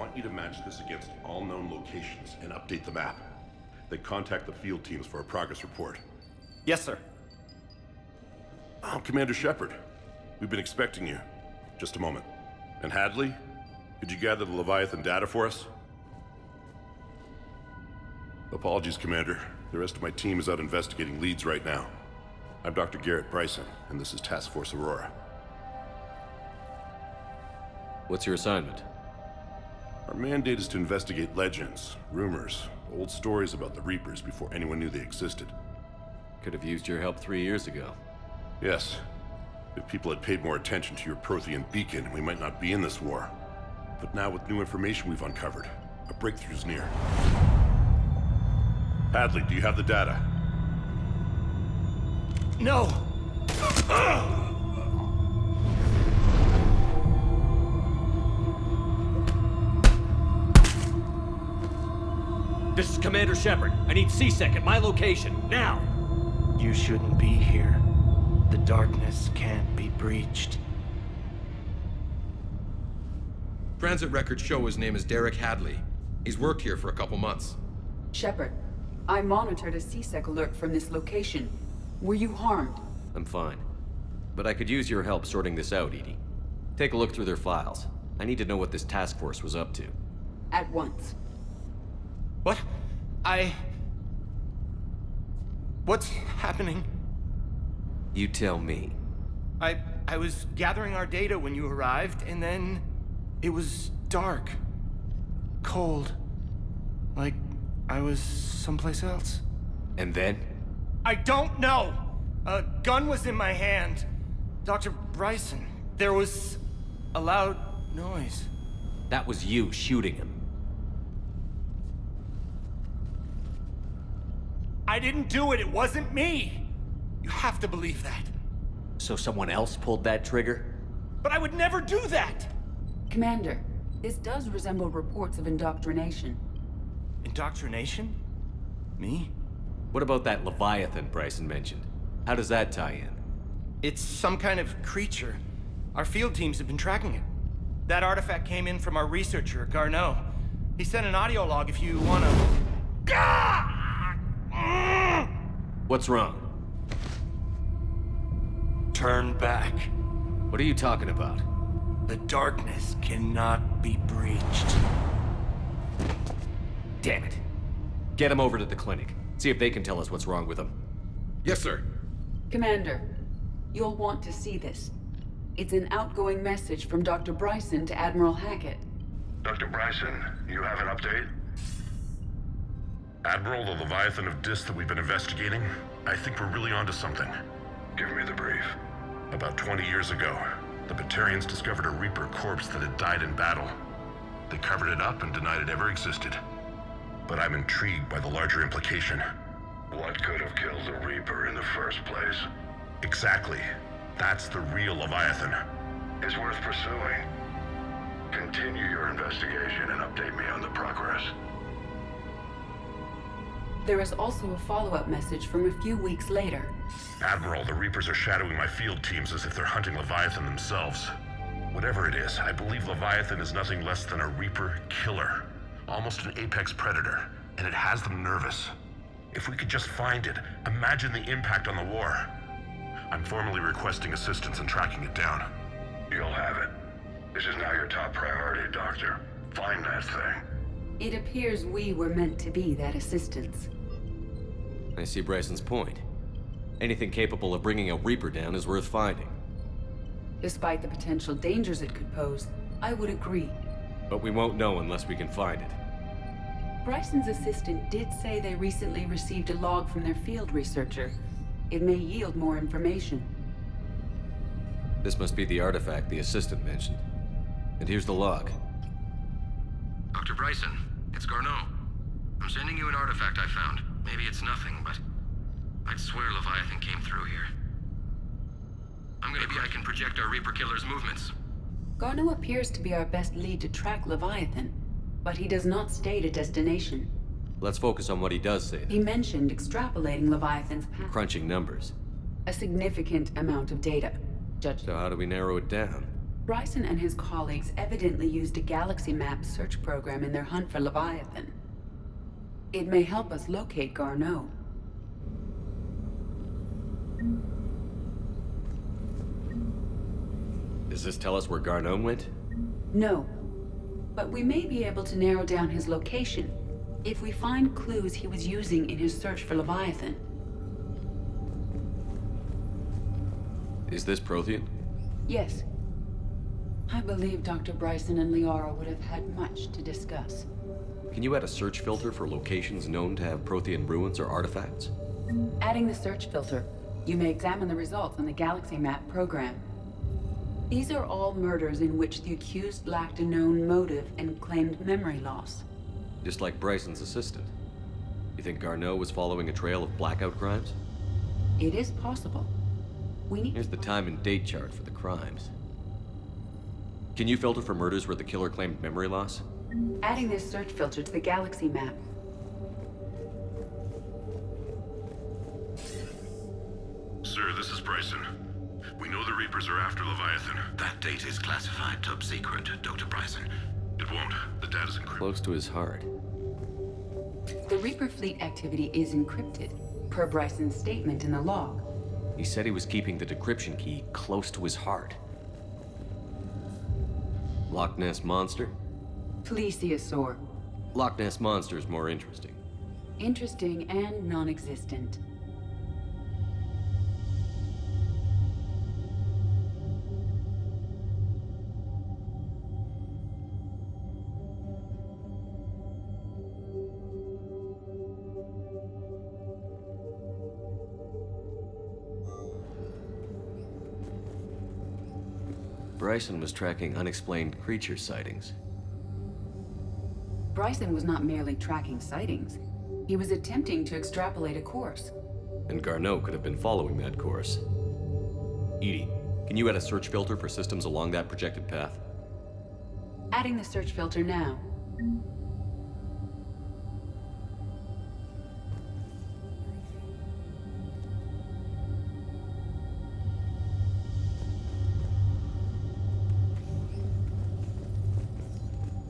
want you to match this against all known locations and update the map. Then contact the field teams for a progress report. Yes, sir. Oh, Commander Shepard. We've been expecting you. Just a moment. And Hadley? Could you gather the Leviathan data for us? Apologies, Commander. The rest of my team is out investigating leads right now. I'm Dr. Garrett Bryson, and this is Task Force Aurora. What's your assignment? Our mandate is to investigate legends, rumors, old stories about the Reapers before anyone knew they existed. Could have used your help 3 years ago. Yes. If people had paid more attention to your Prothean beacon, we might not be in this war. But now with new information we've uncovered, a breakthrough's near. Hadley, do you have the data? No! This is Commander Shepard. I need C-Sec at my location, now! You shouldn't be here. The darkness can't be breached. Transit records show his name is Derek Hadley. He's worked here for a couple months. Shepard, I monitored a C-Sec alert from this location. Were you harmed? I'm fine. But I could use your help sorting this out, EDI. Take a look through their files. I need to know what this task force was up to. At once. What? What's happening? You tell me. I was gathering our data when you arrived, and then it was dark. Cold. Like I was someplace else. And then? I don't know! A gun was in my hand. Dr. Bryson, there was a loud noise. That was you shooting him. I didn't do it, it wasn't me! You have to believe that. So someone else pulled that trigger? But I would never do that! Commander, this does resemble reports of indoctrination. Indoctrination? Me? What about that Leviathan Bryson mentioned? How does that tie in? It's some kind of creature. Our field teams have been tracking it. That artifact came in from our researcher, Garneau. He sent an audio log if you wanna... What's wrong? Turn back. What are you talking about? The darkness cannot be breached. Damn it. Get him over to the clinic. See if they can tell us what's wrong with him. Yes, sir. Commander, you'll want to see this. It's an outgoing message from Dr. Bryson to Admiral Hackett. Dr. Bryson, you have an update? Admiral, the Leviathan of Dis that we've been investigating, I think we're really onto something. Give me the brief. About 20 years ago, the Batarians discovered a Reaper corpse that had died in battle. They covered it up and denied it ever existed. But I'm intrigued by the larger implication. What could have killed the Reaper in the first place? Exactly. That's the real Leviathan. It's worth pursuing. Continue your investigation and update me on the progress. There is also a follow-up message from a few weeks later. Admiral, the Reapers are shadowing my field teams as if they're hunting Leviathan themselves. Whatever it is, I believe Leviathan is nothing less than a Reaper killer. Almost an apex predator, and it has them nervous. If we could just find it, imagine the impact on the war. I'm formally requesting assistance in tracking it down. You'll have it. This is now your top priority, Doctor. Find that thing. It appears we were meant to be that assistance. I see Bryson's point. Anything capable of bringing a Reaper down is worth finding. Despite the potential dangers it could pose, I would agree. But we won't know unless we can find it. Bryson's assistant did say they recently received a log from their field researcher. It may yield more information. This must be the artifact the assistant mentioned. And here's the log. Dr. Bryson, it's Garneau. I'm sending you an artifact I found. Maybe it's nothing, but I'd swear Leviathan came through here. Maybe I can project our Reaper killer's movements. Garneau appears to be our best lead to track Leviathan, but he does not state a destination. Let's focus on what he does say. He mentioned extrapolating Leviathan's path. Crunching numbers. A significant amount of data, Judge. So how do we narrow it down? Bryson and his colleagues evidently used a Galaxy Map search program in their hunt for Leviathan. It may help us locate Garneau. Does this tell us where Garneau went? No, but we may be able to narrow down his location if we find clues he was using in his search for Leviathan. Is this Prothean? Yes. I believe Dr. Bryson and Liara would have had much to discuss. Can you add a search filter for locations known to have Prothean ruins or artifacts? Adding the search filter, you may examine the results on the Galaxy Map program. These are all murders in which the accused lacked a known motive and claimed memory loss. Just like Bryson's assistant. You think Garneau was following a trail of blackout crimes? It is possible. We need Here's the time and date chart for the crimes. Can you filter for murders where the killer claimed memory loss? adding this search filter to the Galaxy Map. Sir, this is Bryson. We know the Reapers are after Leviathan. That data is classified top secret, Dr. Bryson. It won't. The data's encrypted. Close to his heart. The Reaper fleet activity is encrypted, per Bryson's statement in the log. He said he was keeping the decryption key close to his heart. Loch Ness Monster? Plesiosaur. Loch Ness Monster is more interesting. Interesting and non-existent. Bryson was tracking unexplained creature sightings. Bryson was not merely tracking sightings. He was attempting to extrapolate a course. And Garneau could have been following that course. Edie, can you add a search filter for systems along that projected path? Adding the search filter now.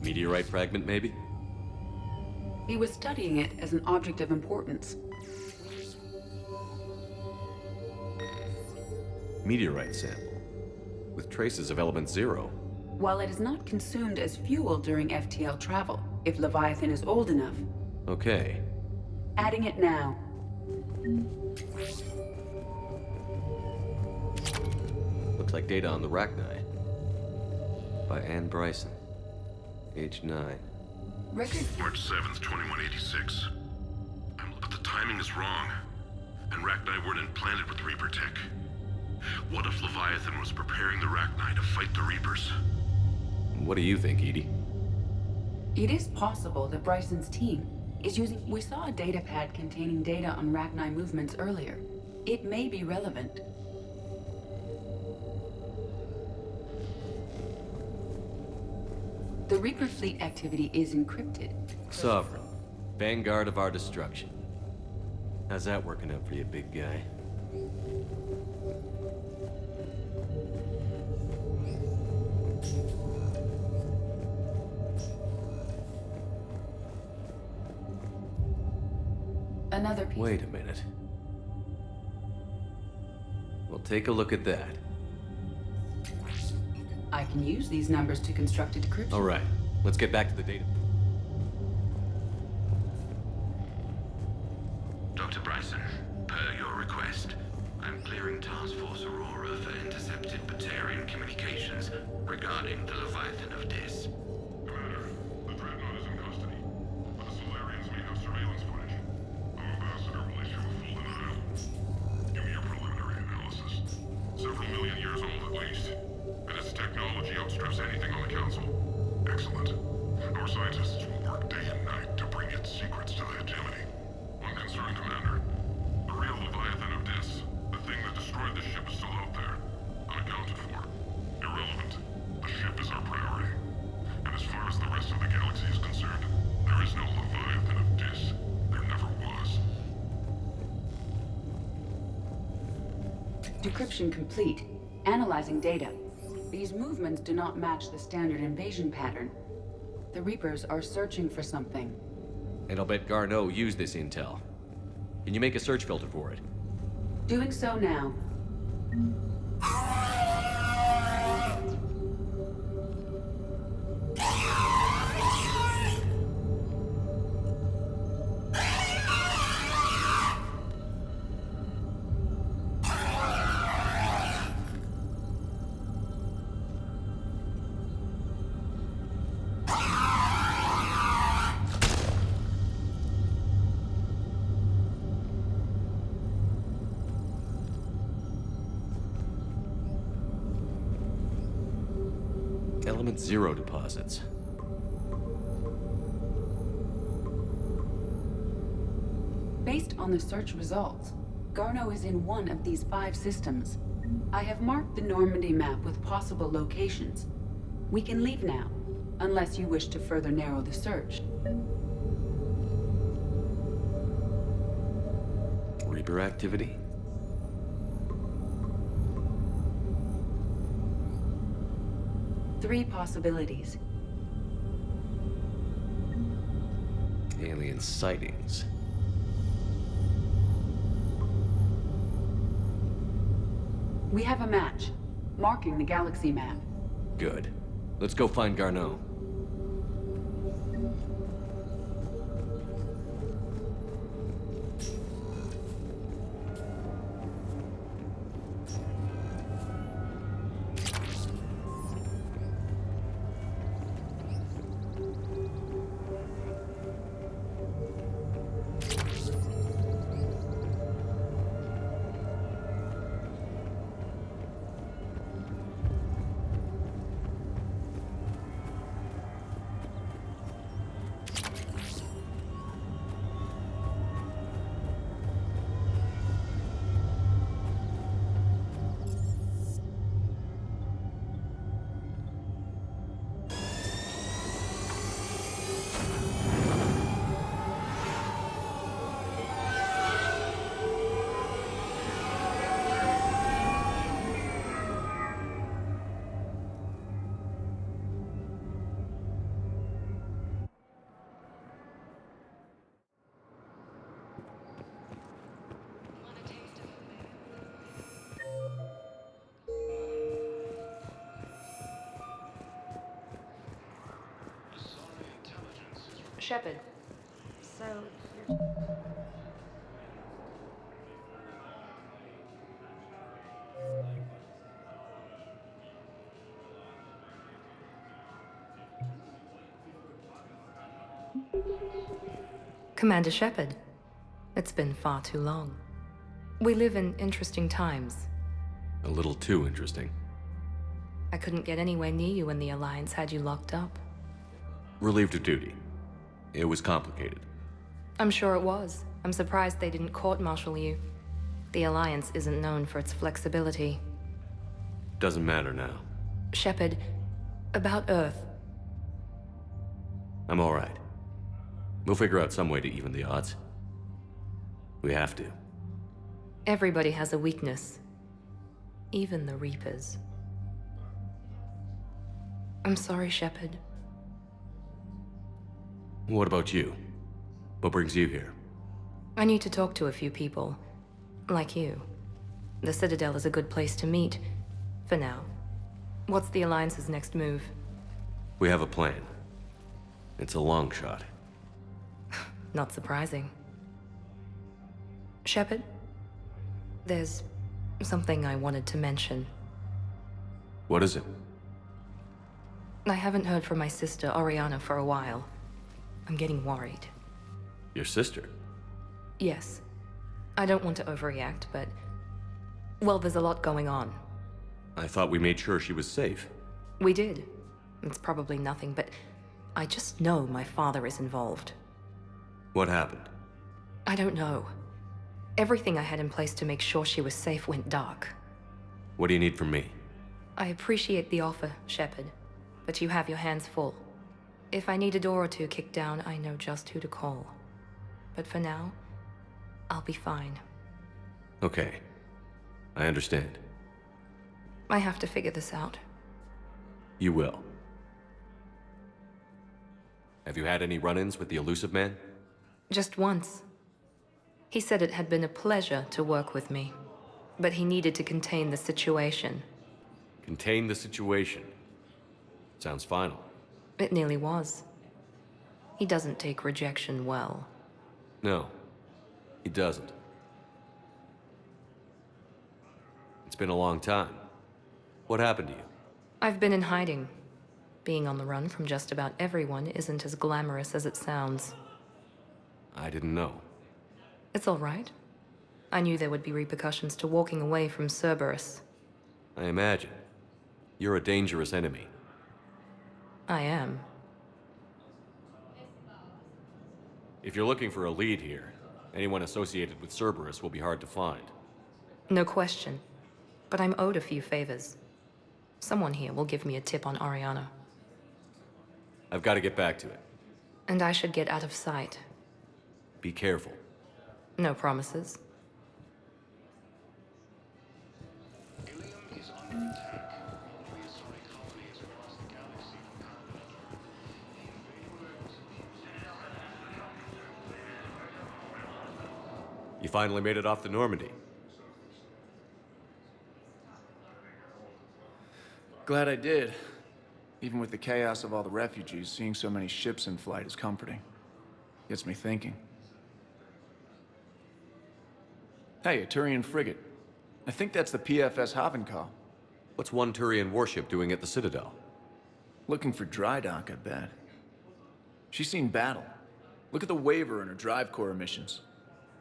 Meteorite fragment, maybe? He was studying it as an object of importance. Meteorite sample. With traces of element 0. While it is not consumed as fuel during FTL travel, if Leviathan is old enough. Okay. Adding it now. Looks like data on the Rachni. By Anne Bryson. Age 9. Record. March 7th, 2186. But the timing is wrong. And Rachni weren't implanted with Reaper tech. What if Leviathan was preparing the Rachni to fight the Reapers? What do you think, Edie? It is possible that Bryson's team is using... We saw a data pad containing data on Rachni movements earlier. It may be relevant. The Reaper fleet activity is encrypted. Sovereign. Vanguard of our destruction. How's that working out for you, big guy? Another piece. Wait a minute. Well, take a look at that. I can use these numbers to construct a decryption. All right, let's get back to the data. Dr. Bryson, per your request, I'm clearing Task Force Aurora for intercepted Batarian communications regarding the Leviathan of Dis. Commander, the Dreadnought is in custody. But the Solarians may have surveillance footage. Our ambassador will issue a full denial. Give me your preliminary analysis. Several million years old at least. And its technology outstrips anything on the Council. Excellent. Our scientists will work day and night to bring its secrets to the hegemony. One concern, Commander. The real Leviathan of Dis, the thing that destroyed the ship, is still out there. Unaccounted for. Irrelevant. The ship is our priority. And as far as the rest of the galaxy is concerned, there is no Leviathan of Dis. There never was. Decryption complete. Analyzing data. These movements do not match the standard invasion pattern. The Reapers are searching for something. And I'll bet Garneau used this intel. Can you make a search filter for it? Doing so now. Element Zero deposits. Based on the search results, Garneau is in one of these 5 systems. I have marked the Normandy map with possible locations. We can leave now, unless you wish to further narrow the search. Reaper activity? Three possibilities. Alien sightings. We have a match, marking the galaxy map. Good. Let's go find Garneau. Shepard. So, Commander Shepard, it's been far too long. We live in interesting times. A little too interesting. I couldn't get anywhere near you when the Alliance had you locked up. Relieved of duty. It was complicated. I'm sure it was. I'm surprised they didn't court-martial you. The Alliance isn't known for its flexibility. Doesn't matter now. Shepard, about Earth. I'm all right. We'll figure out some way to even the odds. We have to. Everybody has a weakness. Even the Reapers. I'm sorry, Shepard. What about you? What brings you here? I need to talk to a few people. Like you. The Citadel is a good place to meet. For now. What's the Alliance's next move? We have a plan. It's a long shot. Not surprising. Shepard? There's something I wanted to mention. What is it? I haven't heard from my sister, Oriana, for a while. I'm getting worried. Your sister? Yes. I don't want to overreact, but... well, there's a lot going on. I thought we made sure she was safe. We did. It's probably nothing, but... I just know my father is involved. What happened? I don't know. Everything I had in place to make sure she was safe went dark. What do you need from me? I appreciate the offer, Shepard, but you have your hands full. If I need a door or two kicked down, I know just who to call. But for now, I'll be fine. Okay. I understand. I have to figure this out. You will. Have you had any run-ins with the Elusive Man? Just once. He said it had been a pleasure to work with me, but he needed to contain the situation. Contain the situation. Sounds final. It nearly was. He doesn't take rejection well. No, he doesn't. It's been a long time. What happened to you? I've been in hiding. Being on the run from just about everyone isn't as glamorous as it sounds. I didn't know. It's all right. I knew there would be repercussions to walking away from Cerberus. I imagine. You're a dangerous enemy. I am. If you're looking for a lead here, anyone associated with Cerberus will be hard to find. No question. But I'm owed a few favors. Someone here will give me a tip on Ariana. I've got to get back to it. And I should get out of sight. Be careful. No promises. You finally made it off the Normandy. Glad I did. Even with the chaos of all the refugees, seeing so many ships in flight is comforting. Gets me thinking. Hey, a Turian frigate. I think that's the PFS Havenkow. What's one Turian warship doing at the Citadel? Looking for dry dock, I bet. She's seen battle. Look at the waiver in her drive core emissions.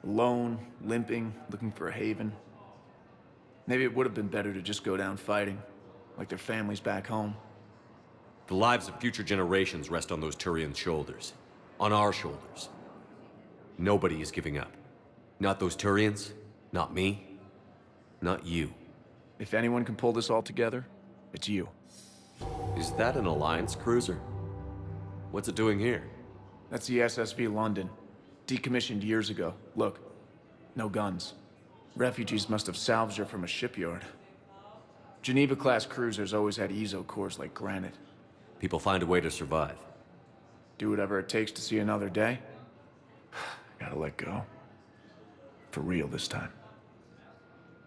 Alone, limping, looking for a haven. Maybe it would have been better to just go down fighting, like their families back home. The lives of future generations rest on those Turian shoulders. On our shoulders. Nobody is giving up. Not those Turians, not me, not you. If anyone can pull this all together, it's you. Is that an Alliance cruiser? What's it doing here? That's the SSV London. Decommissioned years ago. Look, no guns. Refugees must have salvaged her from a shipyard. Geneva-class cruisers always had eezo cores like granite. People find a way to survive. Do whatever it takes to see another day. Gotta let go. For real this time.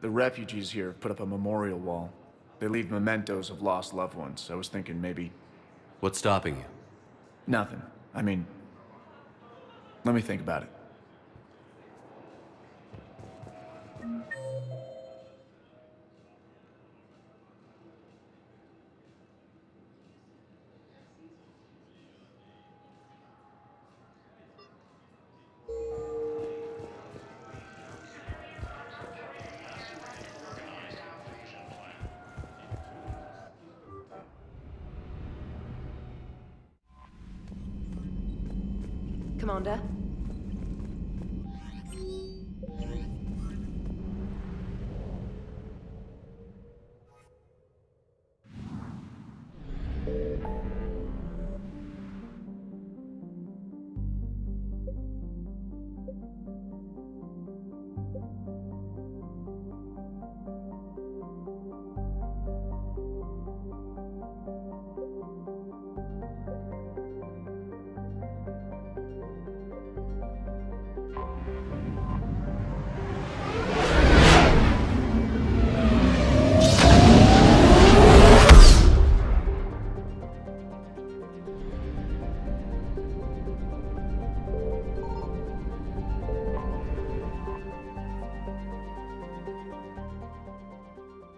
The refugees here have put up a memorial wall. They leave mementos of lost loved ones. I was thinking maybe... What's stopping you? Nothing. I mean... Let me think about it. Commander?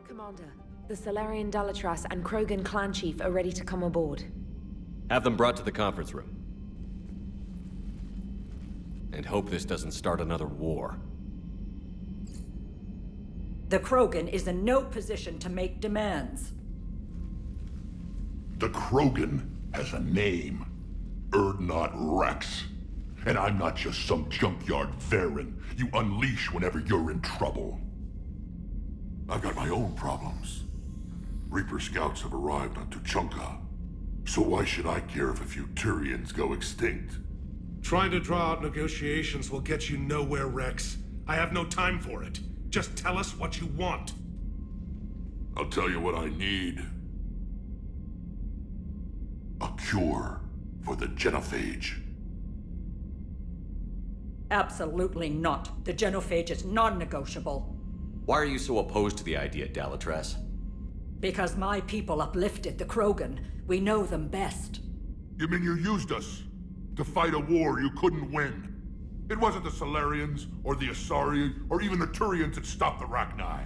Commander, the Salarian Dalatras and Krogan clan chief are ready to come aboard. Have them brought to the conference room. And hope this doesn't start another war. The Krogan is in no position to make demands. The Krogan has a name. Urdnot Rex. And I'm not just some junkyard Varen you unleash whenever you're in trouble. I've got my own problems. Reaper scouts have arrived on Tuchanka. So why should I care if a few Turians go extinct? Trying to draw out negotiations will get you nowhere, Rex. I have no time for it. Just tell us what you want. I'll tell you what I need. A cure for the genophage. Absolutely not. The genophage is non-negotiable. Why are you so opposed to the idea, Dalatrass? Because my people uplifted the Krogan. We know them best. You mean you used us to fight a war you couldn't win? It wasn't the Salarians, or the Asari, or even the Turians that stopped the Rachni.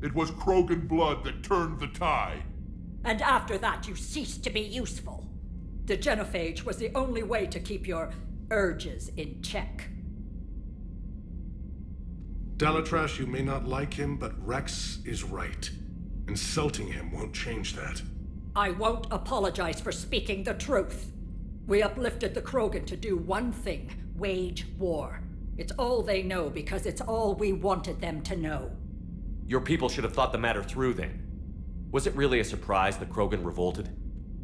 It was Krogan blood that turned the tide. And after that, you ceased to be useful. The genophage was the only way to keep your urges in check. Dalatrass, you may not like him, but Rex is right. Insulting him won't change that. I won't apologize for speaking the truth. We uplifted the Krogan to do one thing: wage war. It's all they know because it's all we wanted them to know. Your people should have thought the matter through then. Was it really a surprise the Krogan revolted?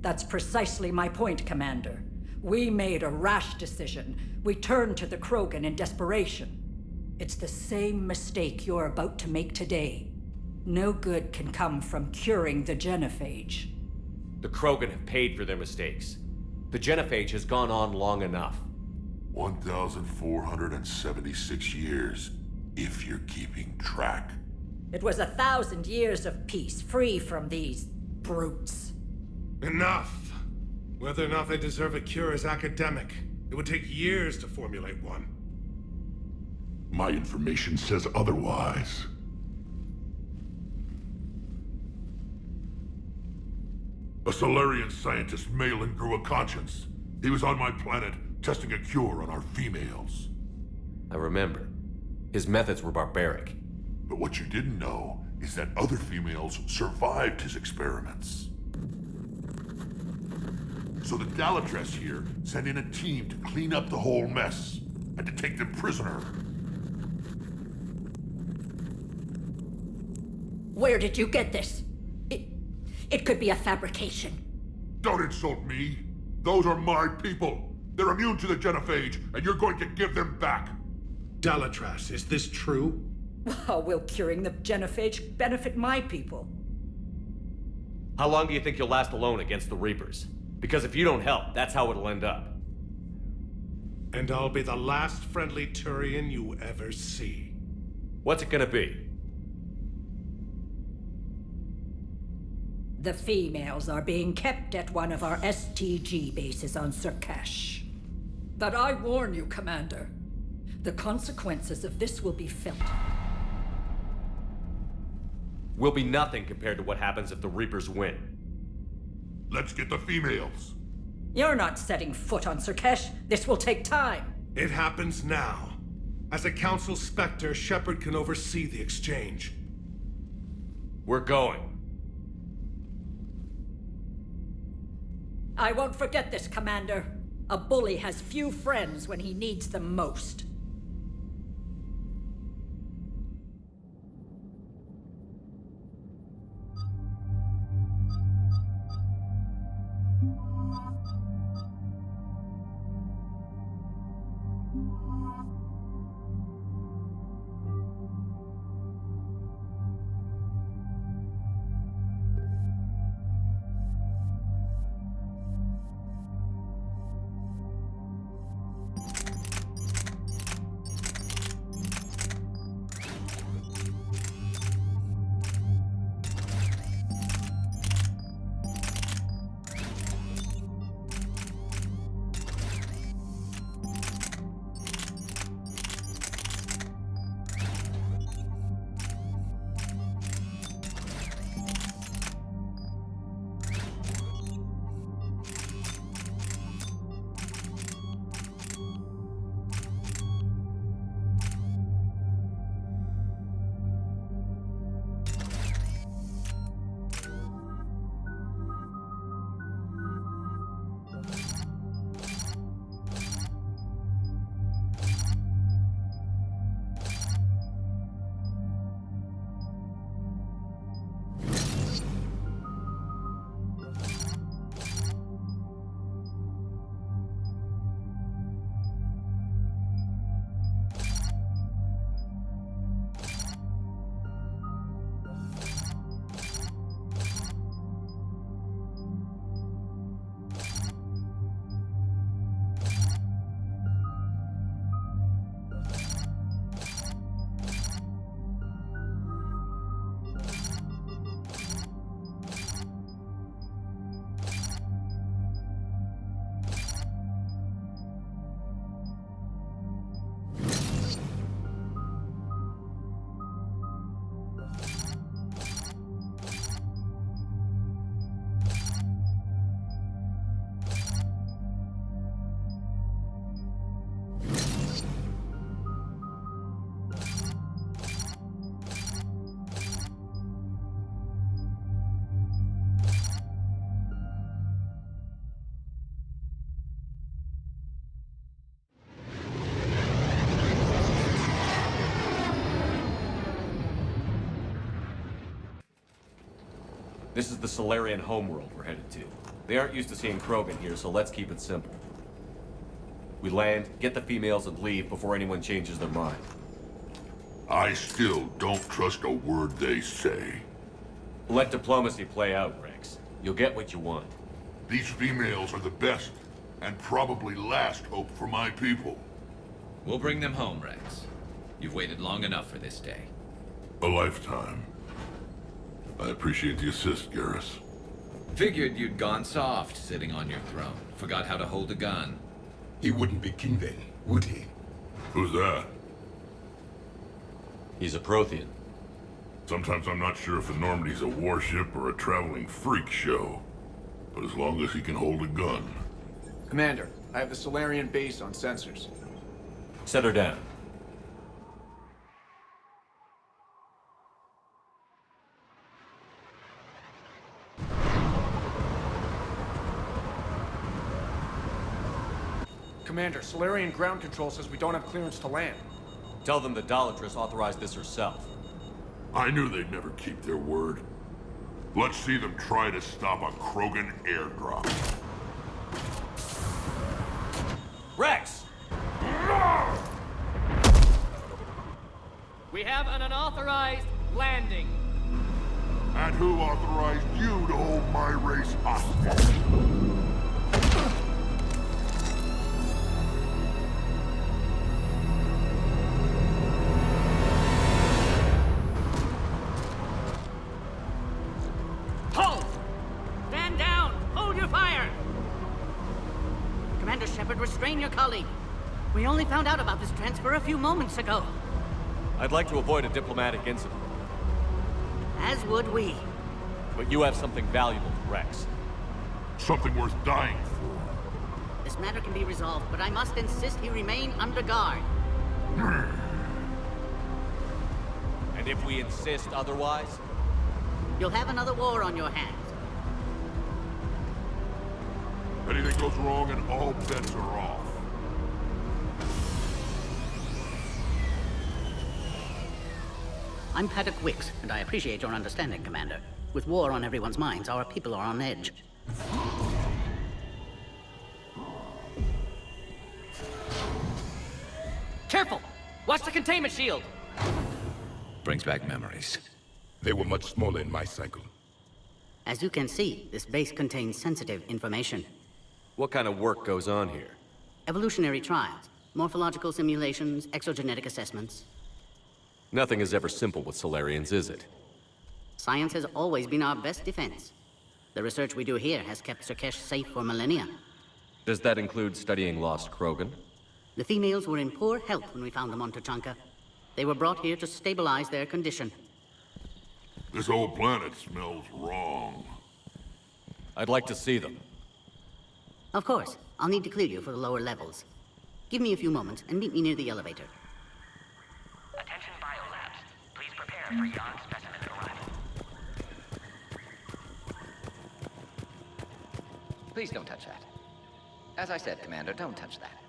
That's precisely my point, Commander. We made a rash decision. We turned to the Krogan in desperation. It's the same mistake you're about to make today. No good can come from curing the genophage. The Krogan have paid for their mistakes. The genophage has gone on long enough. 1,476 years, if you're keeping track. It was 1,000 years of peace, free from these brutes. Enough! Whether or not they deserve a cure is academic. It would take years to formulate one. My information says otherwise. A Solarian scientist, Malin, grew a conscience. He was on my planet, testing a cure on our females. I remember. His methods were barbaric. But what you didn't know is that other females survived his experiments. So the Dalatrass here sent in a team to clean up the whole mess, and to take them prisoner. Where did you get this? It could be a fabrication. Don't insult me. Those are my people. They're immune to the genophage, and you're going to give them back. Dalatrass, is this true? How will curing the genophage benefit my people? How long do you think you'll last alone against the Reapers? Because if you don't help, that's how it'll end up. And I'll be the last friendly Turian you ever see. What's it gonna be? The females are being kept at one of our STG bases on Surkash. But I warn you, Commander, the consequences of this will be felt. Will be nothing compared to what happens if the Reapers win. Let's get the females. You're not setting foot on Surkash. This will take time. It happens now. As a Council Spectre, Shepard can oversee the exchange. We're going. I won't forget this, Commander. A bully has few friends when he needs them most. This is the Solarian homeworld we're headed to. They aren't used to seeing Krogan here, so let's keep it simple. We land, get the females, and leave before anyone changes their mind. I still don't trust a word they say. Let diplomacy play out, Rex. You'll get what you want. These females are the best, and probably last hope for my people. We'll bring them home, Rex. You've waited long enough for this day. A lifetime. I appreciate the assist, Garrus. Figured you'd gone soft sitting on your throne. Forgot how to hold a gun. He wouldn't be king then, would he? Who's that? He's a Prothean. Sometimes I'm not sure if the Normandy's a warship or a traveling freak show. But as long as he can hold a gun. Commander, I have the Solarian base on sensors. Set her down. Commander, Solarian ground control says we don't have clearance to land. Tell them the Dalatrass authorized this herself. I knew they'd never keep their word. Let's see them try to stop a Krogan airdrop. Rex! We have an unauthorized landing. And who authorized you to hold my race hostage? Hold! Stand down! Hold your fire! Commander Shepard, restrain your colleague. We only found out about this transfer a few moments ago. I'd like to avoid a diplomatic incident. As would we. But you have something valuable to Rex. Something worth dying for. This matter can be resolved, but I must insist he remain under guard. And if we insist otherwise? You'll have another war on your hands. Anything goes wrong and all bets are off. I'm Paddock Wicks, and I appreciate your understanding, Commander. With war on everyone's minds, our people are on edge. Careful! Watch the containment shield! Brings back memories. They were much smaller in my cycle. As you can see, this base contains sensitive information. What kind of work goes on here? Evolutionary trials, morphological simulations, exogenetic assessments. Nothing is ever simple with Solarians, is it? Science has always been our best defense. The research we do here has kept Surkesh safe for millennia. Does that include studying lost Krogan? The females were in poor health when we found them on Tuchanka. They were brought here to stabilize their condition. This whole planet smells wrong. I'd like to see them. Of course. I'll need to clear you for the lower levels. Give me a few moments and meet me near the elevator. Attention biolabs. Please prepare for yon specimen arrival. Please don't touch that. As I said, Commander, don't touch that.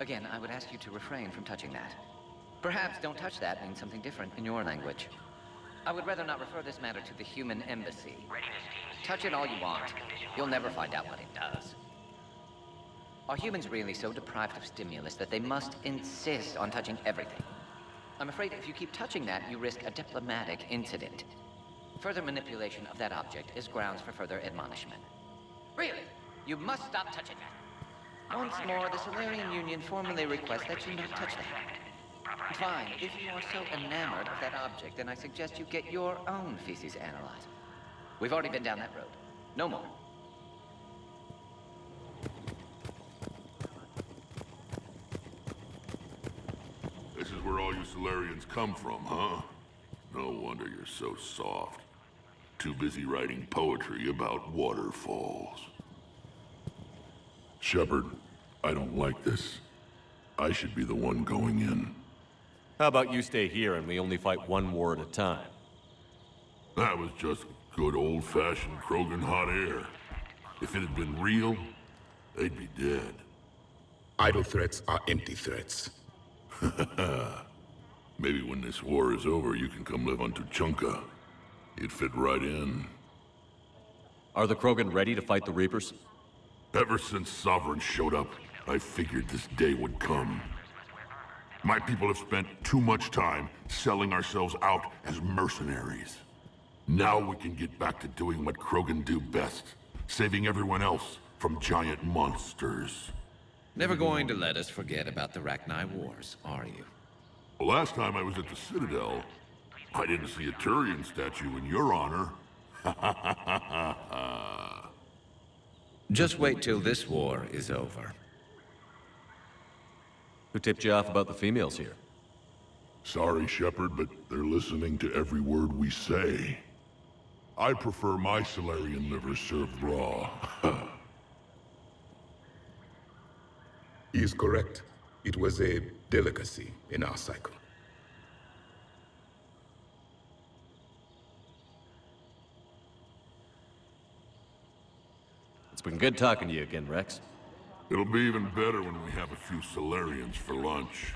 Again, I would ask you to refrain from touching that. Perhaps don't touch that means something different in your language. I would rather not refer this matter to the human embassy. Touch it all you want. You'll never find out what it does. Are humans really so deprived of stimulus that they must insist on touching everything? I'm afraid if you keep touching that, you risk a diplomatic incident. Further manipulation of that object is grounds for further admonishment. Really? You must stop touching that. Once more, the Solarian Union formally requests that you not touch that. Fine. If you are so enamored of that object, then I suggest you get your own feces analyzed. We've already been down that road. No more. This is where all you Solarians come from, huh? No wonder you're so soft. Too busy writing poetry about waterfalls. Shepard, I don't like this. I should be the one going in. How about you stay here and we only fight one war at a time? That was just good old-fashioned Krogan hot air. If it had been real, they'd be dead. Idle threats are empty threats. Maybe when this war is over, you can come live on Tuchanka. You'd fit right in. Are the Krogan ready to fight the Reapers? Ever since Sovereign showed up, I figured this day would come. My people have spent too much time selling ourselves out as mercenaries. Now we can get back to doing what Krogan do best, saving everyone else from giant monsters. Never going to let us forget about the Rachni Wars, are you? Last time I was at the Citadel, I didn't see a Turian statue in your honor. Just wait till this war is over. Who tipped you off about the females here? Sorry, Shepard, but they're listening to every word we say. I prefer my Salarian liver served raw. He is correct. It was a delicacy in our cycle. It's been good talking to you again, Rex. It'll be even better when we have a few Salarians for lunch.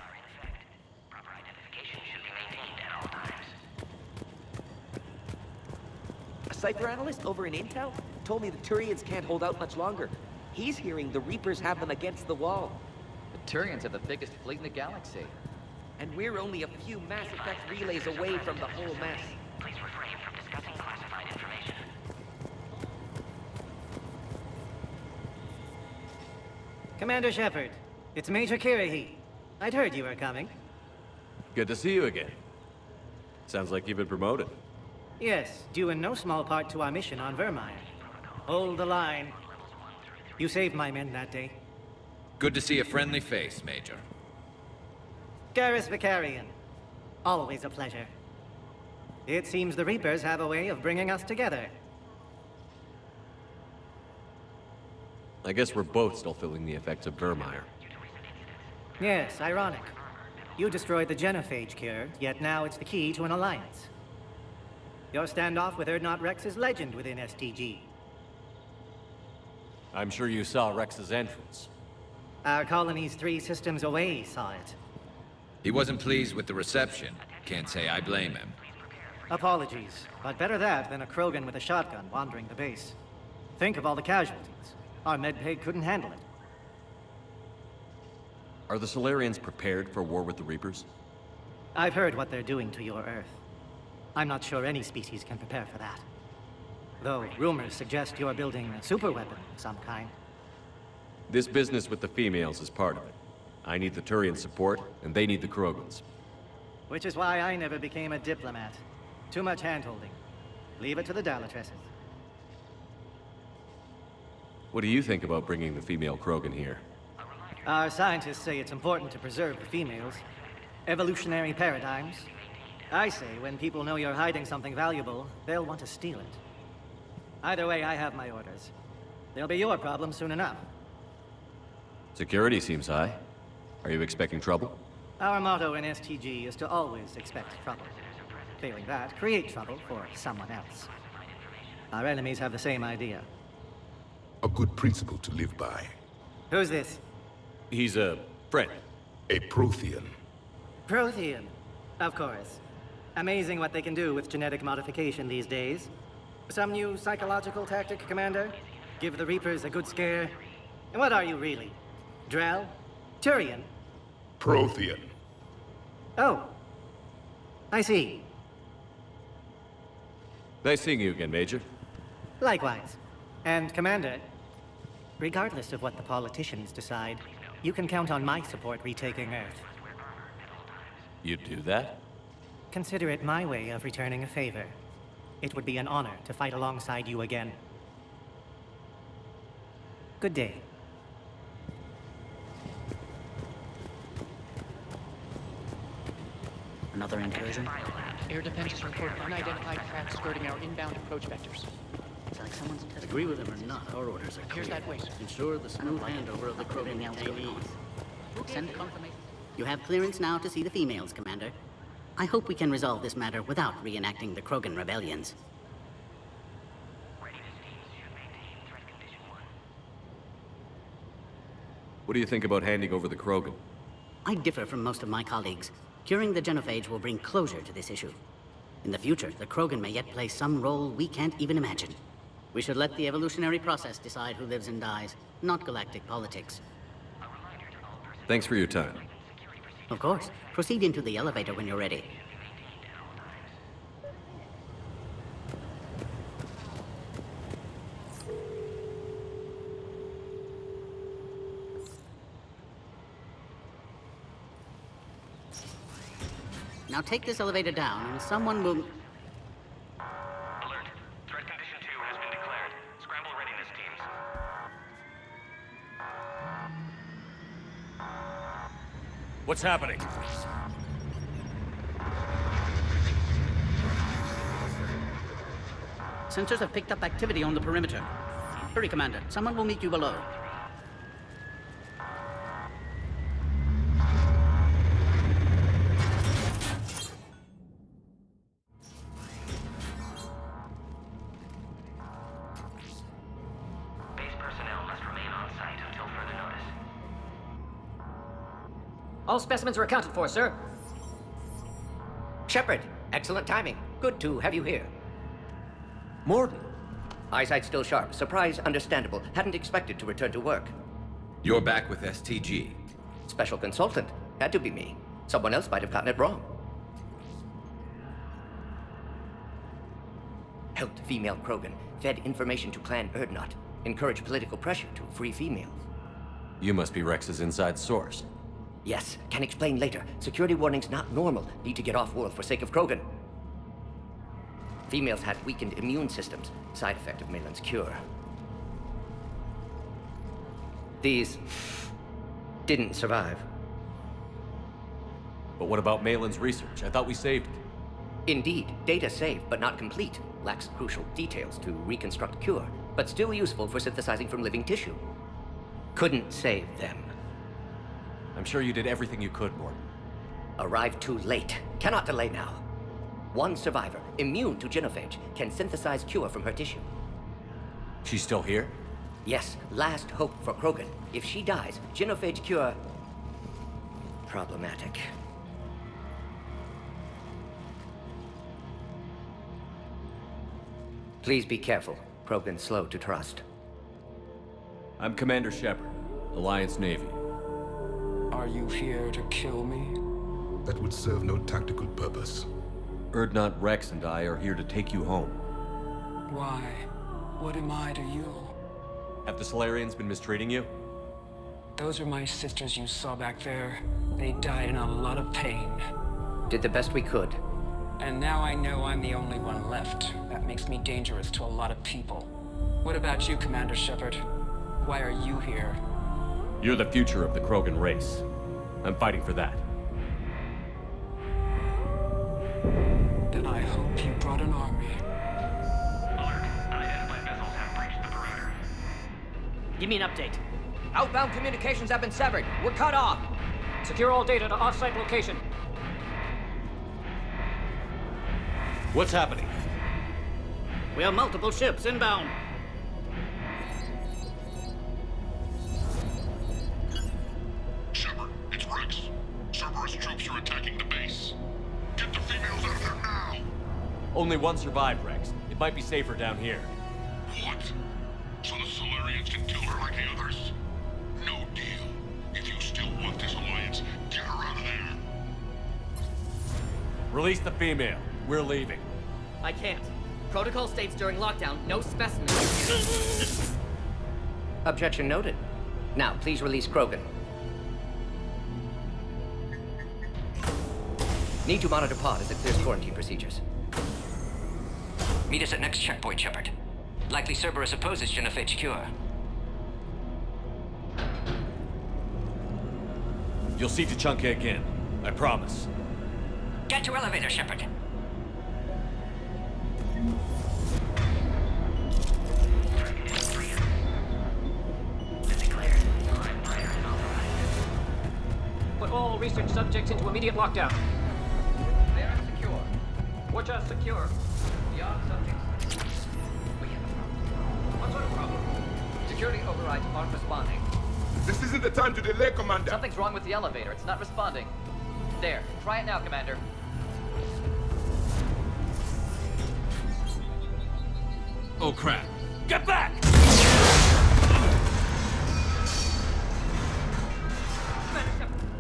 A Cypher analyst over in Intel told me the Turians can't hold out much longer. He's hearing the Reapers have them against the wall. The Turians have the biggest fleet in the galaxy. And we're only a few Mass Effect relays away from the whole mess. Please refrain from discussing classified information. Commander Shepard, it's Major Kirahi. I'd heard you were coming. Good to see you again. Sounds like you've been promoted. Yes, due in no small part to our mission on Vermire. Hold the line. You saved my men that day. Good to see a friendly face, Major. Garrus Vicarian. Always a pleasure. It seems the Reapers have a way of bringing us together. I guess we're both still feeling the effects of Vermire. Yes, ironic. You destroyed the genophage cure, yet now it's the key to an alliance. Your standoff with Urdnot Rex is legend within STG. I'm sure you saw Rex's entrance. Our colony's 3 systems away saw it. He wasn't pleased with the reception. Can't say I blame him. Apologies, but better that than a Krogan with a shotgun wandering the base. Think of all the casualties. Our medbay couldn't handle it. Are the Solarians prepared for war with the Reapers? I've heard what they're doing to your Earth. I'm not sure any species can prepare for that. Though rumors suggest you're building a superweapon of some kind. This business with the females is part of it. I need the Turian support, and they need the Krogans. Which is why I never became a diplomat. Too much hand-holding. Leave it to the Dalatresses. What do you think about bringing the female Krogan here? Our scientists say it's important to preserve the females. Evolutionary paradigms. I say when people know you're hiding something valuable, they'll want to steal it. Either way, I have my orders. They'll be your problem soon enough. Security seems high. Are you expecting trouble? Our motto in STG is to always expect trouble. Failing that, create trouble for someone else. Our enemies have the same idea. A good principle to live by. Who's this? He's a friend. A Prothean. Prothean. Of course. Amazing what they can do with genetic modification these days. Some new psychological tactic, Commander? Give the Reapers a good scare? And what are you really? Drell? Turian? Prothean. Oh. I see. Nice seeing you again, Major. Likewise. And Commander, regardless of what the politicians decide, you can count on my support retaking Earth. You'd do that? Consider it my way of returning a favor. It would be an honor to fight alongside you again. Good day. Another incursion? Air defenses report unidentified craft skirting our inbound approach vectors. It's like someone's testing. Agree with him or not, our orders are clear. Here's that way. Ensure the smooth handover of the Krogan detainees. Send confirmation. You have clearance now to see the females, Commander. I hope we can resolve this matter without reenacting the Krogan rebellions. What do you think about handing over the Krogan? I differ from most of my colleagues. Curing the genophage will bring closure to this issue. In the future, the Krogan may yet play some role we can't even imagine. We should let the evolutionary process decide who lives and dies, not galactic politics. Thanks for your time. Of course. Proceed into the elevator when you're ready. Now take this elevator down, and someone will... Alert. Threat condition 2 has been declared. Scramble readiness teams. What's happening? Sensors have picked up activity on the perimeter. Hurry, Commander. Someone will meet you below. Base personnel must remain on site until further notice. All specimens are accounted for, sir. Shepard, excellent timing. Good to have you here. Morden. Eyesight still sharp. Surprise understandable. Hadn't expected to return to work. You're back with STG. Special consultant. Had to be me. Someone else might have gotten it wrong. Helped female Krogan. Fed information to Clan Urdnot. Encouraged political pressure to free females. You must be Rex's inside source. Yes, can explain later. Security warnings not normal. Need to get off-world for sake of Krogan. Females had weakened immune systems. Side effect of Malin's cure. These didn't survive. But what about Malin's research? I thought we saved it. Indeed, data saved, but not complete. Lacks crucial details to reconstruct cure, but still useful for synthesizing from living tissue. Couldn't save them. I'm sure you did everything you could, Morden. Arrived too late. Cannot delay now. One survivor, immune to genophage, can synthesize cure from her tissue. She's still here? Yes, last hope for Krogan. If she dies, genophage cure... problematic. Please be careful. Krogan's slow to trust. I'm Commander Shepard, Alliance Navy. Are you here to kill me? That would serve no tactical purpose. Urdnot, Rex, and I are here to take you home. Why? What am I to you? Have the Solarians been mistreating you? Those are my sisters you saw back there. They died in a lot of pain. Did the best we could. And now I know I'm the only one left. That makes me dangerous to a lot of people. What about you, Commander Shepard? Why are you here? You're the future of the Krogan race. I'm fighting for that. Then I hope you brought an army. Alert. Unidentified vessels have breached the perimeter. Give me an update. Outbound communications have been severed. We're cut off. Secure all data to off-site location. What's happening? We have multiple ships inbound. Shepard, it's Rex. Cerberus troops are attacking the base. Get the females out of there now! Only one survived, Rex. It might be safer down here. What? So the Solarians can kill her like the others? No deal. If you still want this alliance, get her out of there. Release the female. We're leaving. I can't. Protocol states during lockdown, no specimens. Objection noted. Now, please release Krogan. Need to monitor pod as it clears quarantine procedures. Meet us at next checkpoint, Shepard. Likely Cerberus opposes genophage cure. You'll see Tuchanka again. I promise. Get to elevator, Shepard. Put all research subjects into immediate lockdown. They are secure. Watch us secure. Beyond subjects. We have a problem. What sort of problem? Security overrides aren't responding. This isn't the time to delay, Commander. Something's wrong with the elevator. It's not responding. There. Try it now, Commander. Oh crap. Get back!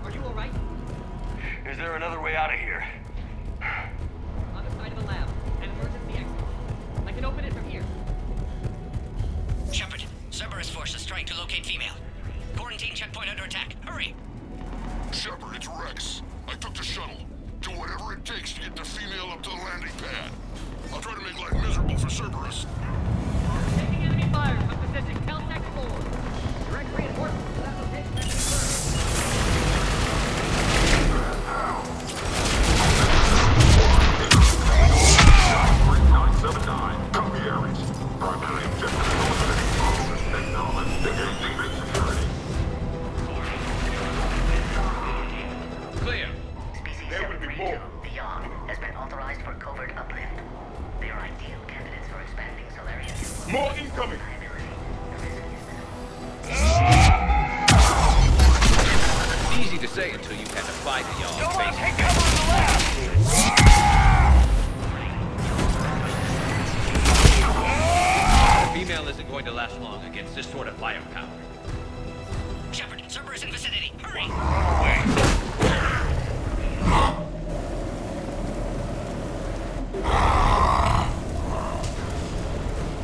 Are you alright? Is there another way out of here? Other side of the lab. An emergency exit. I can open it from here. Shepard, Cerberus force is trying to locate female. Quarantine checkpoint under attack. Hurry! Shepard, it's Rex. I took the shuttle. Do whatever it takes to get the female up to the landing pad. I'll try to make life miserable for Cerberus. Taking enemy fire from position Caltech 4. Direct reinforcements to that location has confirmed. 3979, copy Ares. Primary objective is eliminating acknowledged. Engaging big security. Clear. There will be more. The Yog has been authorized for covert uplift. They are ideal candidates for expanding Solarian. More incoming! Easy to say until you've had to fight the Yog. Take cover in the lab! The female isn't going to last long against this sort of firepower. Shepard, Cerberus in vicinity. Hurry!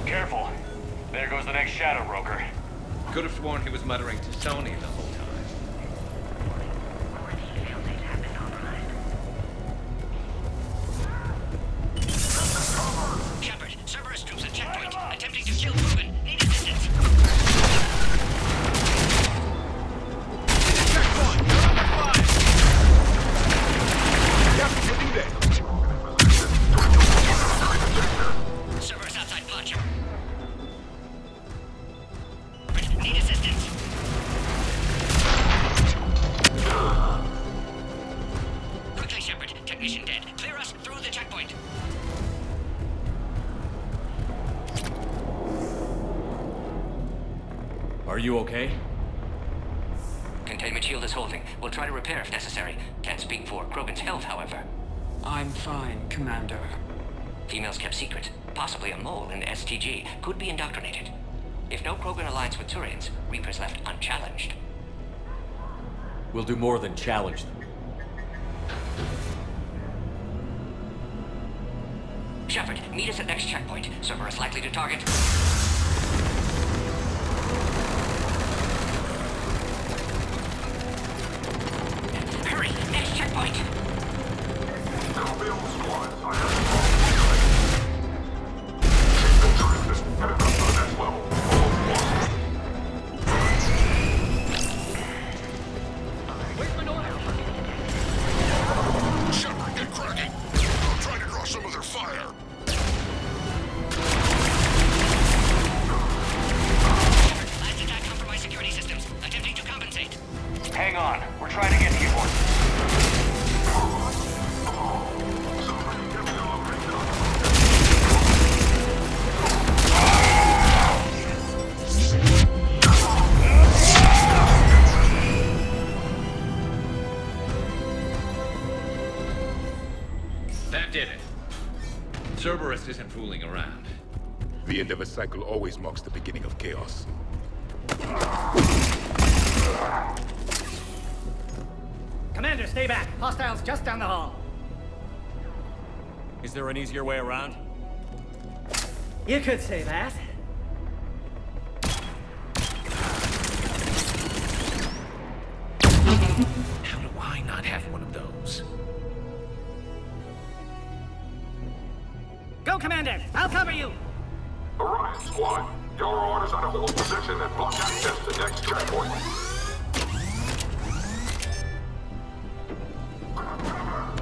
Careful. There goes the next shadow broker. Could have sworn he was muttering to Sony the whole time. Shepard, Cerberus troops at checkpoint, attempting to kill Krogan. Need assistance. Checkpoint! You're under fire! Captain, you do that. Cerberus outside pod, Shepard. Need assistance. Quickly, Shepard. Technician dead. Clear us through the checkpoint. Are you okay? Containment shield is holding. We'll try to repair if necessary. Can't speak for Krogan's health, however. I'm fine, Commander. Females kept secret. Possibly a mole in the STG. Could be indoctrinated. If no Krogan aligns with Turians, Reapers left unchallenged. We'll do more than challenge them. Shepard, meet us at next checkpoint. Cerberus likely to target. Hurry! Next checkpoint! Where's Lenore? Shepard, get cracking. I'm trying to draw some of their fire. Last attack compromised security systems. Attempting to compensate. Hang on. We're trying to get to you, boys. That did it. Cerberus isn't fooling around. The end of a cycle always marks the beginning of chaos. Commander, stay back. Hostiles just down the hall. Is there an easier way around? You could say that. How do I not have one of those? Go, Commander! I'll cover you! Orion Squad, your orders are to hold position and block access to next checkpoint.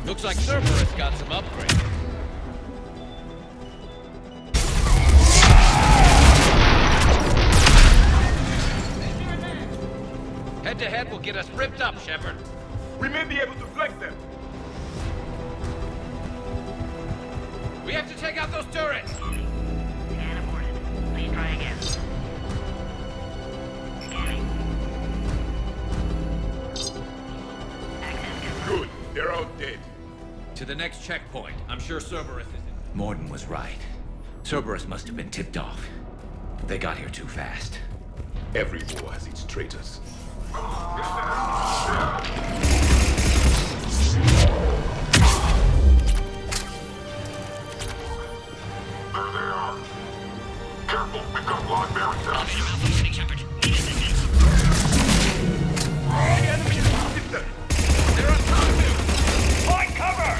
Looks like Cerberus got some upgrades. Head-to-head will get us ripped up, Shepard. We may be able to flank them. We have to take out those turrets! Scan aborted. Please try again. Scanning. Good. They're all dead. To the next checkpoint. I'm sure Cerberus is in. Morden was right. Cerberus must have been tipped off. They got here too fast. Every war has its traitors. Careful, we've got long bearings down here. Malfunctioning, Shepard. Need assistance. They're on top of you! Find cover!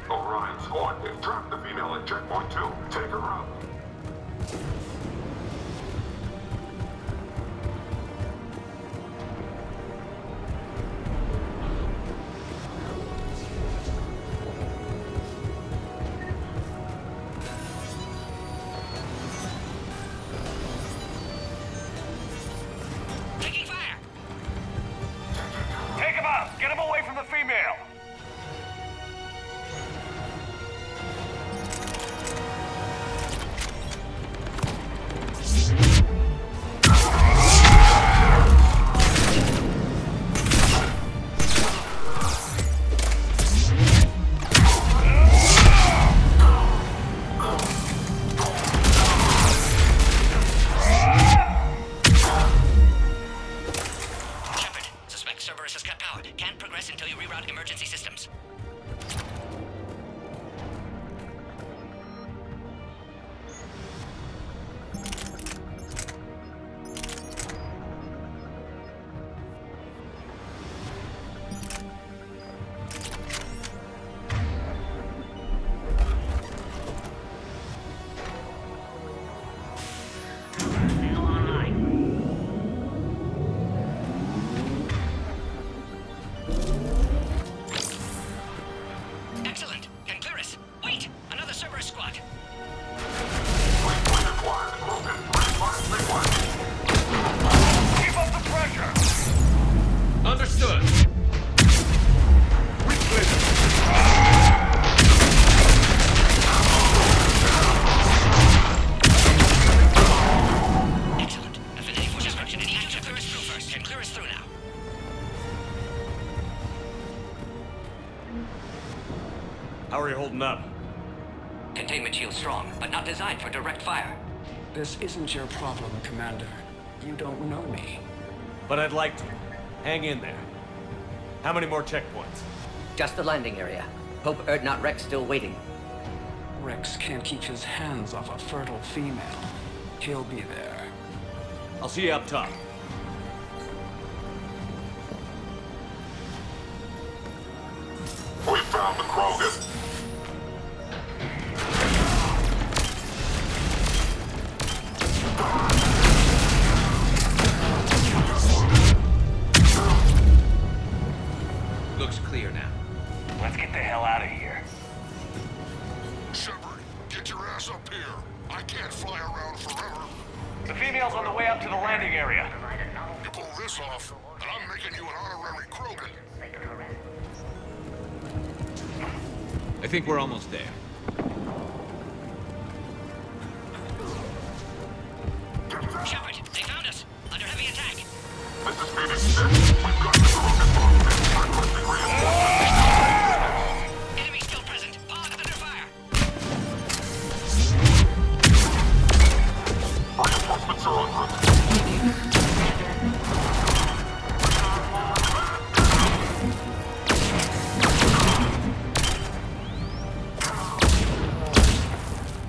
Orion squad, they've trapped the female at checkpoint 2. Take her out. Taking fire. Take him out! Get him away from the female! Shepard, suspect Cerberus has cut power. Can't progress until you reroute emergency systems. Excellent. Can clear us. Wait! Another Cerberus squad. Keep up the pressure! Understood. We cleared them. Excellent. Affinity for destruction. Any action clear us through first. Can clear us through now. How are you holding up? Containment shield strong, but not designed for direct fire. This isn't your problem, Commander. You don't know me. But I'd like to. Hang in there. How many more checkpoints? Just the landing area. Hope Erdnot Rex still waiting. Rex can't keep his hands off a fertile female. He'll be there. I'll see you up top. We found the Krogan. Looks clear now. Let's get the hell out of here. Shepard, get your ass up here. I can't fly around forever. The female's on the way up to the landing area. You pull this off, and I'm making you an honorary Krogan. I think we're almost there. Shepard, they found us. Under heavy attack. This is Phoenix 6. We've got the Krogan bombed. Requesting reinforcements. Enemy still present. Pod under fire. Reinforcements are en route.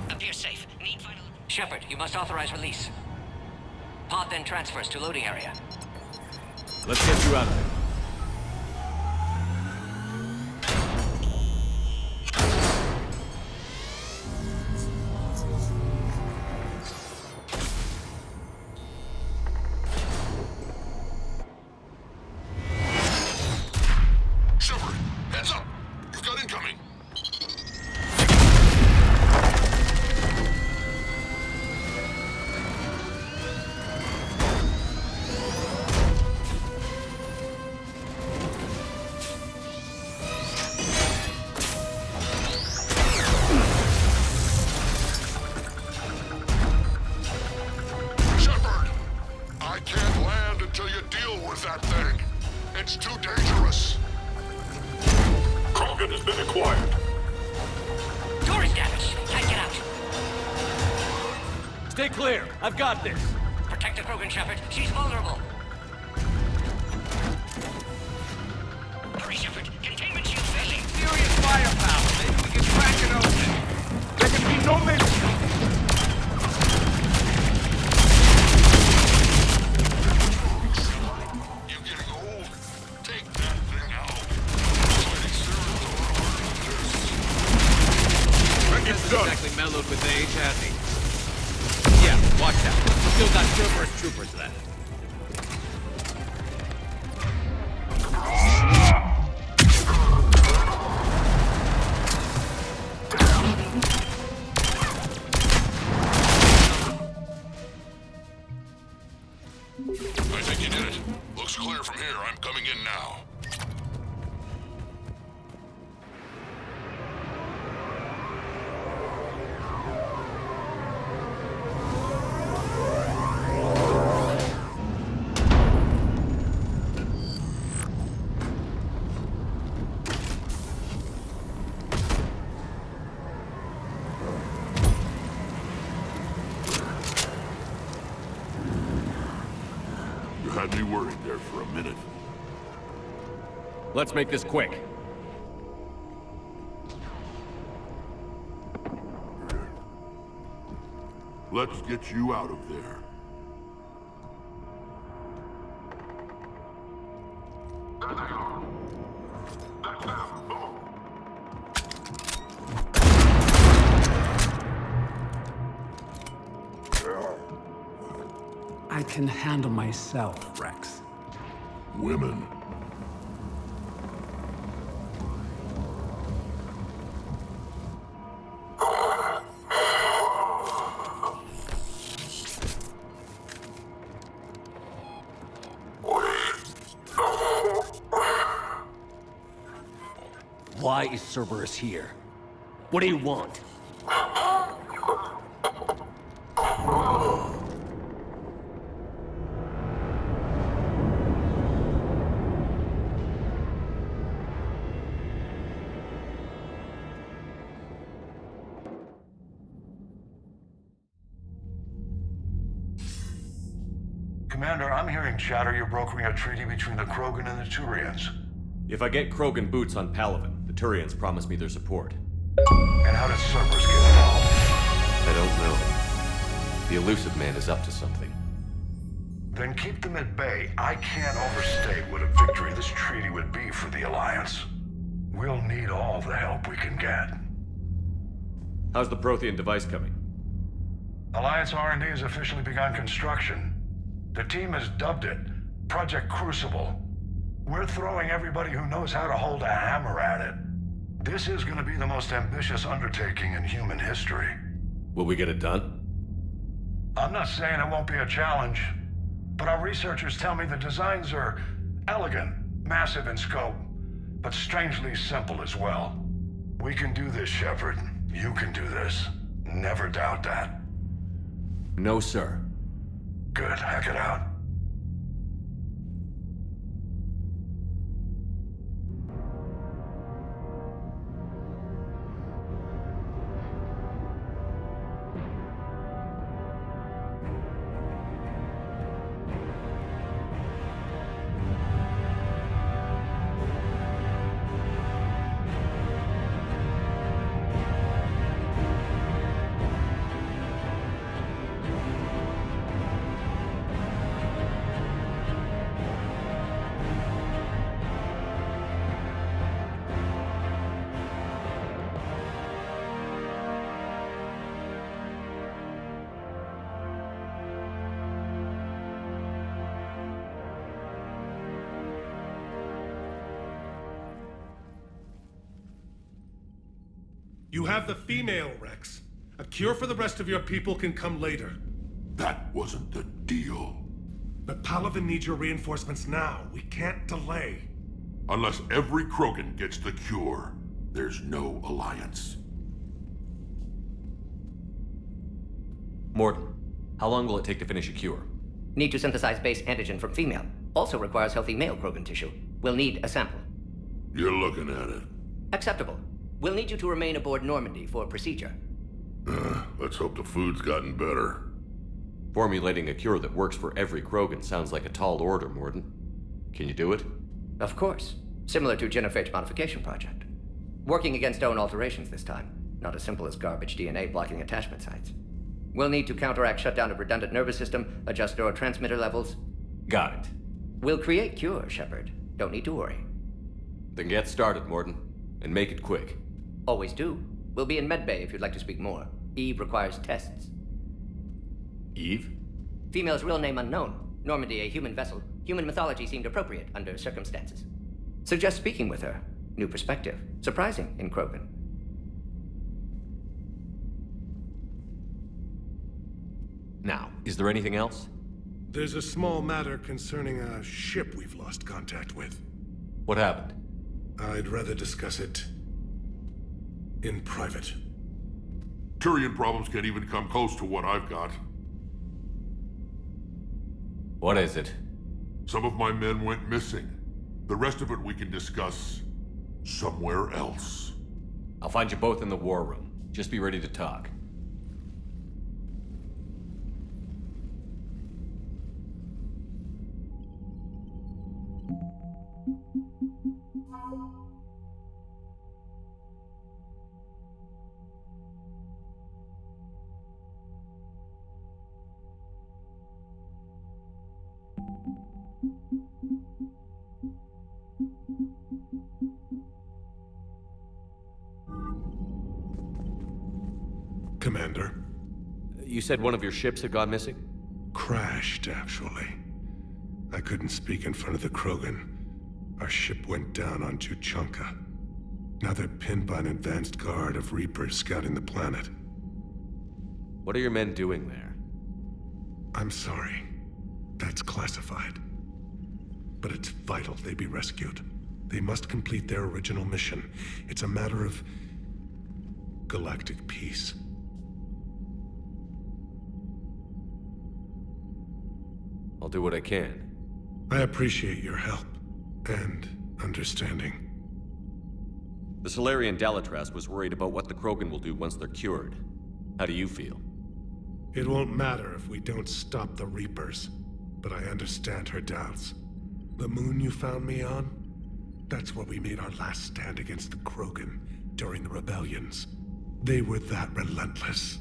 Appear safe. Need final... Shepard, you must authorize release. Pod then transfers to loading area. Let's get you out of there. Shepard, heads up. You've got incoming. dangerous. Krogan has been acquired. Door is damaged. Can't get out. Stay clear. I've got this. Protect the Krogan, Shepard. She's vulnerable. Hurry, Shepard. Containment shield failing. Serious firepower. Maybe we can crack it open. There can be no mystery. You're getting old. Take that thing out. Rick isn't exactly mellowed with age, has he? Yeah, watch out. Still got Cerberus troopers left. I think you did it. Looks clear from here. I'm coming in now. You had me worried there for a minute. Let's make this quick. Let's get you out of there. I can handle myself, Rex. Women. Why is Cerberus here? What do you want? Commander, I'm hearing chatter you're brokering a treaty between the Krogan and the Turians. If I get Krogan boots on Palaven, the Turians promise me their support. And how does Cerberus get involved? I don't know. The Elusive Man is up to something. Then keep them at bay. I can't overstate what a victory this treaty would be for the Alliance. We'll need all the help we can get. How's the Prothean device coming? Alliance R&D has officially begun construction. The team has dubbed it Project Crucible. We're throwing everybody who knows how to hold a hammer at it. This is going to be the most ambitious undertaking in human history. Will we get it done? I'm not saying it won't be a challenge, but our researchers tell me the designs are elegant, massive in scope, but strangely simple as well. We can do this, Shepard. You can do this. Never doubt that. No, sir. Good. Hack it out. You have the female, Rex. A cure for the rest of your people can come later. That wasn't the deal. But Palaven needs your reinforcements now. We can't delay. Unless every Krogan gets the cure, there's no alliance. Mordin, how long will it take to finish a cure? Need to synthesize base antigen from female. Also requires healthy male Krogan tissue. Will We'll need a sample. You're looking at it. Acceptable. We'll need you to remain aboard Normandy for procedure. Let's hope the food's gotten better. Formulating a cure that works for every Krogan sounds like a tall order, Mordin. Can you do it? Of course. Similar to Genophage Modification Project. Working against own alterations this time. Not as simple as garbage DNA blocking attachment sites. We'll need to counteract shutdown of redundant nervous system, adjust neurotransmitter levels. Got it. We'll create cure, Shepard. Don't need to worry. Then get started, Mordin. And make it quick. Always do. We'll be in medbay if you'd like to speak more. Eve requires tests. Eve? Female's real name unknown. Normandy, a human vessel. Human mythology seemed appropriate under circumstances. Suggest speaking with her. New perspective. Surprising in Krogan. Now, is there anything else? There's a small matter concerning a ship we've lost contact with. What happened? I'd rather discuss it in private. Turian problems can't even come close to what I've got. What is it? Some of my men went missing. The rest of it we can discuss somewhere else. I'll find you both in the war room. Just be ready to talk. Commander. You said one of your ships had gone missing? Crashed, actually. I couldn't speak in front of the Krogan. Our ship went down on Tuchanka. Now they're pinned by an advanced guard of Reapers scouting the planet. What are your men doing there? I'm sorry. That's classified. But it's vital they be rescued. They must complete their original mission. It's a matter of galactic peace. I'll do what I can. I appreciate your help and understanding. The Salarian Dalatras was worried about what the Krogan will do once they're cured. How do you feel? It won't matter if we don't stop the Reapers, but I understand her doubts. The moon you found me on? That's where we made our last stand against the Krogan during the rebellions. They were that relentless.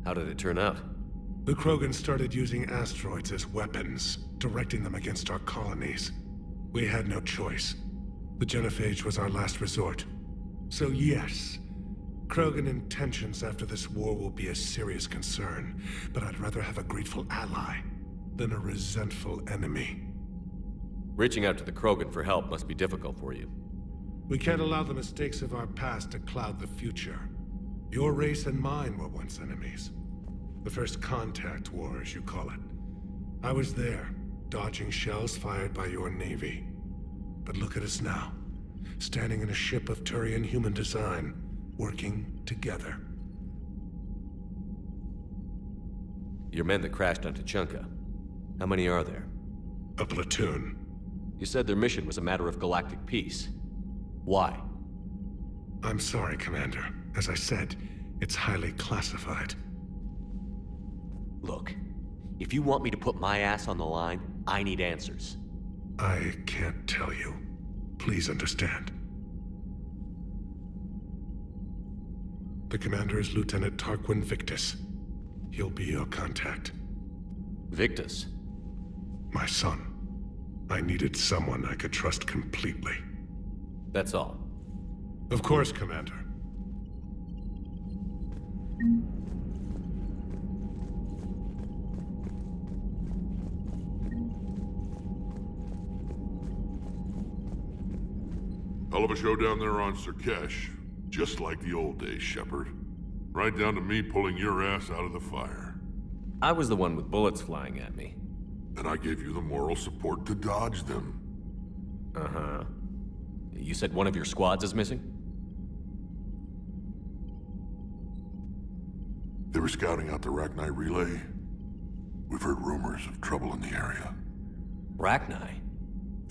How did it turn out? The Krogan started using asteroids as weapons, directing them against our colonies. We had no choice. The Genophage was our last resort. So yes, Krogan intentions after this war will be a serious concern, but I'd rather have a grateful ally than a resentful enemy. Reaching out to the Krogan for help must be difficult for you. We can't allow the mistakes of our past to cloud the future. Your race and mine were once enemies. The First Contact War, as you call it. I was there, dodging shells fired by your navy. But look at us now, standing in a ship of Turian human design, working together. Your men that crashed on Tuchanka. How many are there? A platoon. You said their mission was a matter of galactic peace. Why? I'm sorry, Commander. As I said, it's highly classified. Look, if you want me to put my ass on the line, I need answers. I can't tell you. Please understand. The commander is Lieutenant Tarquin Victus. He'll be your contact. Victus? My son. I needed someone I could trust completely. That's all. Of course, Commander. Hell of a show down there on Surkesh. Just like the old days, Shepard. Right down to me pulling your ass out of the fire. I was the one with bullets flying at me. And I gave you the moral support to dodge them. Uh-huh. You said one of your squads is missing? They were scouting out the Rachni relay. We've heard rumors of trouble in the area. Rachni?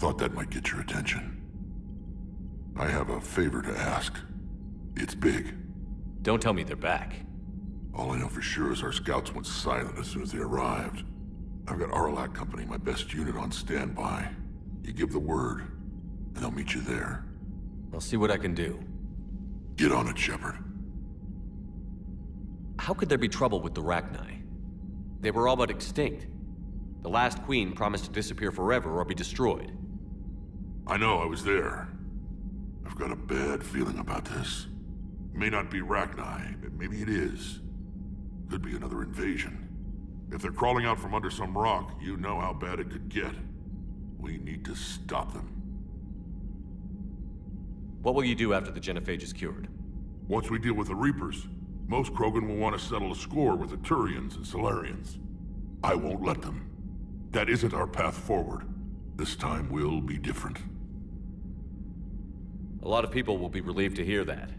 Thought that might get your attention. I have a favor to ask. It's big. Don't tell me they're back. All I know for sure is our scouts went silent as soon as they arrived. I've got Aralak Company, my best unit, on standby. You give the word, and I'll meet you there. I'll see what I can do. Get on it, Shepard. How could there be trouble with the Rachni? They were all but extinct. The last queen promised to disappear forever or be destroyed. I know, I was there. I've got a bad feeling about this. May not be Rachni, but maybe it is. Could be another invasion. If they're crawling out from under some rock, you know how bad it could get. We need to stop them. What will you do after the genophage is cured? Once we deal with the Reapers, most Krogan will want to settle a score with the Turians and Solarians. I won't let them. That isn't our path forward. This time will be different. A lot of people will be relieved to hear that.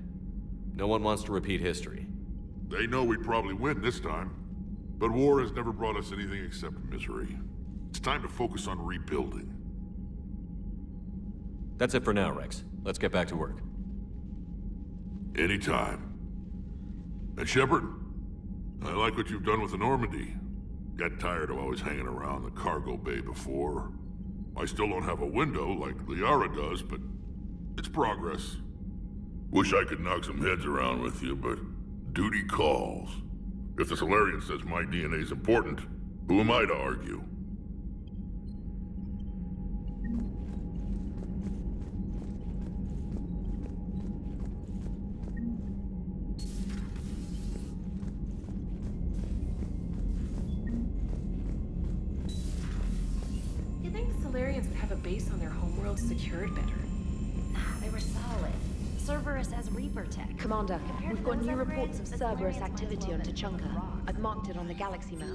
No one wants to repeat history. They know we'd probably win this time. But war has never brought us anything except misery. It's time to focus on rebuilding. That's it for now, Rex. Let's get back to work. Anytime. And Shepard, I like what you've done with the Normandy. Got tired of always hanging around the cargo bay before. I still don't have a window like Liara does, but it's progress. Wish I could knock some heads around with you, but duty calls. If the Solarian says my DNA's important, who am I to argue? You think Solarians would have a base on their homeworld secured better? They were solid. Cerberus as Reaper tech. Commander, we've got new reports of Cerberus activity on Tuchanka. I've marked it on the galaxy map.